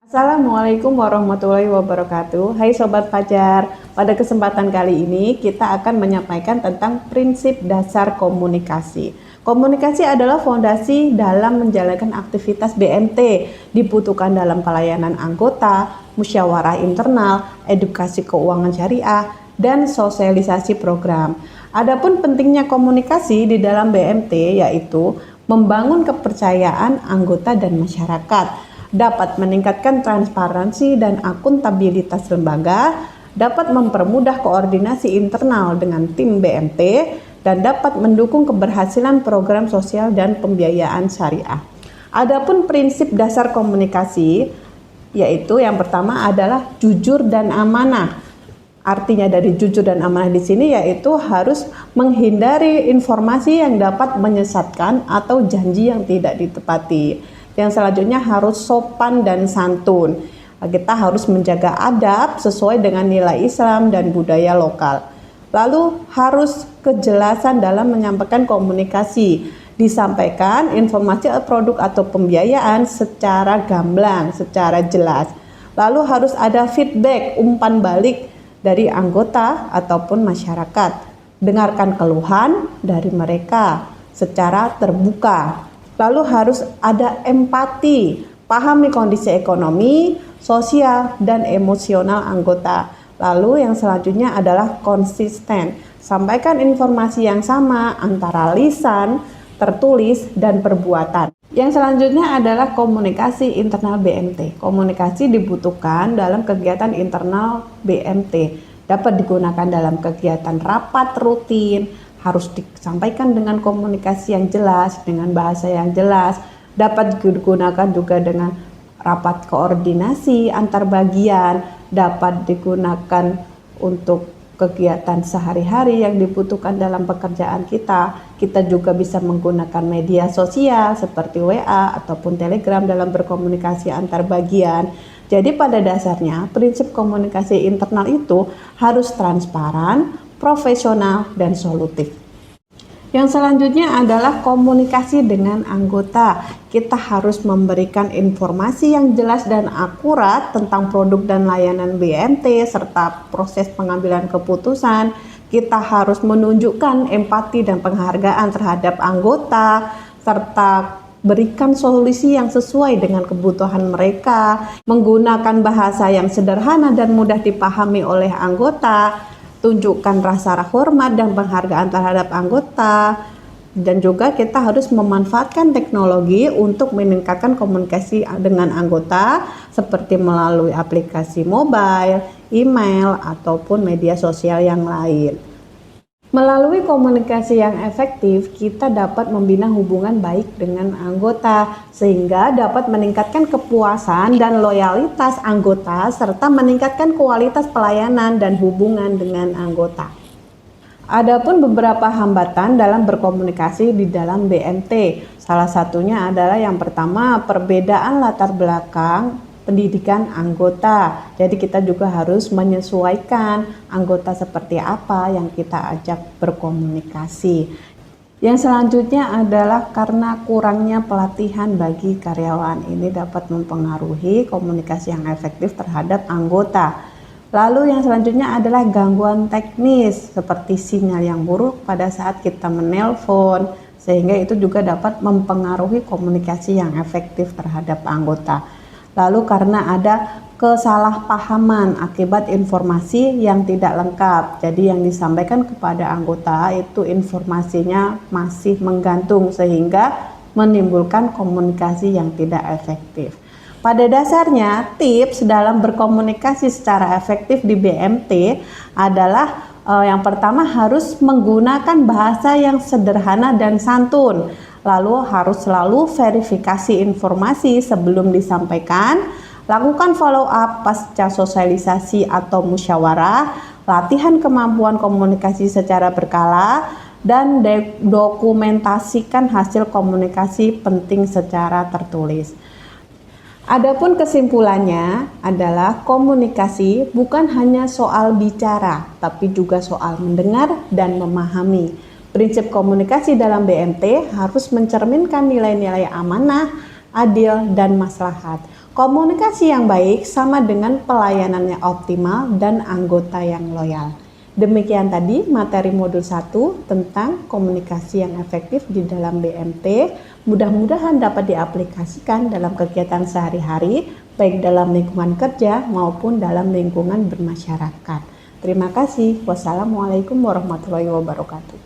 Assalamualaikum warahmatullahi wabarakatuh. Hai Sobat Fajar, pada kesempatan kali ini kita akan menyampaikan tentang prinsip dasar komunikasi. Komunikasi adalah fondasi dalam menjalankan aktivitas BMT, dibutuhkan dalam pelayanan anggota, musyawarah internal, edukasi keuangan syariah, dan sosialisasi program. Adapun pentingnya komunikasi di dalam BMT yaitu membangun kepercayaan anggota dan masyarakat, dapat meningkatkan transparansi dan akuntabilitas lembaga, dapat mempermudah koordinasi internal dengan tim BMT, dan dapat mendukung keberhasilan program sosial dan pembiayaan syariah. Adapun prinsip dasar komunikasi, yaitu yang pertama adalah jujur dan amanah. Artinya dari jujur dan amanah di sini yaitu harus menghindari informasi yang dapat menyesatkan atau janji yang tidak ditepati. Yang selanjutnya harus sopan dan santun. Kita harus menjaga adab sesuai dengan nilai Islam dan budaya lokal. Lalu harus kejelasan dalam menyampaikan komunikasi. Disampaikan informasi produk atau pembiayaan secara gamblang, secara jelas. Lalu harus ada feedback, umpan balik dari anggota ataupun masyarakat. Dengarkan keluhan dari mereka secara terbuka. Lalu harus ada empati, pahami kondisi ekonomi, sosial, dan emosional anggota. Lalu yang selanjutnya adalah konsisten. Sampaikan informasi yang sama antara lisan, tertulis, dan perbuatan. Yang selanjutnya adalah komunikasi internal BMT. Komunikasi dibutuhkan dalam kegiatan internal BMT. Dapat digunakan dalam kegiatan rapat rutin, harus disampaikan dengan komunikasi yang jelas, dengan bahasa yang jelas, dapat digunakan juga dengan rapat koordinasi antar bagian, dapat digunakan untuk kegiatan sehari-hari yang dibutuhkan dalam pekerjaan kita. Kita juga bisa menggunakan media sosial seperti WA ataupun Telegram dalam berkomunikasi antar bagian. Jadi pada dasarnya prinsip komunikasi internal itu harus transparan, profesional, dan solutif. Yang selanjutnya adalah komunikasi dengan anggota. Kita harus memberikan informasi yang jelas dan akurat tentang produk dan layanan BMT serta proses pengambilan keputusan. Kita harus menunjukkan empati dan penghargaan terhadap anggota serta berikan solusi yang sesuai dengan kebutuhan mereka, menggunakan bahasa yang sederhana dan mudah dipahami oleh anggota. Tunjukkan rasa hormat dan penghargaan terhadap anggota, dan juga kita harus memanfaatkan teknologi untuk meningkatkan komunikasi dengan anggota seperti melalui aplikasi mobile, email, ataupun media sosial yang lain. Melalui komunikasi yang efektif, kita dapat membina hubungan baik dengan anggota sehingga dapat meningkatkan kepuasan dan loyalitas anggota serta meningkatkan kualitas pelayanan dan hubungan dengan anggota. Adapun beberapa hambatan dalam berkomunikasi di dalam BMT. Salah satunya adalah yang pertama, perbedaan latar belakang pendidikan anggota. Jadi kita juga harus menyesuaikan anggota seperti apa yang kita ajak berkomunikasi. Yang selanjutnya adalah karena kurangnya pelatihan bagi karyawan. Ini dapat mempengaruhi komunikasi yang efektif terhadap anggota. Lalu yang selanjutnya adalah gangguan teknis seperti sinyal yang buruk pada saat kita menelpon, sehingga itu juga dapat mempengaruhi komunikasi yang efektif terhadap anggota. Lalu karena ada kesalahpahaman akibat informasi yang tidak lengkap. Jadi yang disampaikan kepada anggota itu informasinya masih menggantung sehingga menimbulkan komunikasi yang tidak efektif. Pada dasarnya tips dalam berkomunikasi secara efektif di BMT adalah yang pertama harus menggunakan bahasa yang sederhana dan santun. Lalu harus selalu verifikasi informasi sebelum disampaikan, lakukan follow up pasca sosialisasi atau musyawarah, latihan kemampuan komunikasi secara berkala, dan dokumentasikan hasil komunikasi penting secara tertulis. Adapun kesimpulannya adalah komunikasi bukan hanya soal bicara, tapi juga soal mendengar dan memahami. Prinsip komunikasi dalam BMT harus mencerminkan nilai-nilai amanah, adil, dan maslahat. Komunikasi yang baik sama dengan pelayanannya optimal dan anggota yang loyal. Demikian tadi materi modul 1 tentang komunikasi yang efektif di dalam BMT. Mudah-mudahan dapat diaplikasikan dalam kegiatan sehari-hari, baik dalam lingkungan kerja maupun dalam lingkungan bermasyarakat. Terima kasih. Wassalamualaikum warahmatullahi wabarakatuh.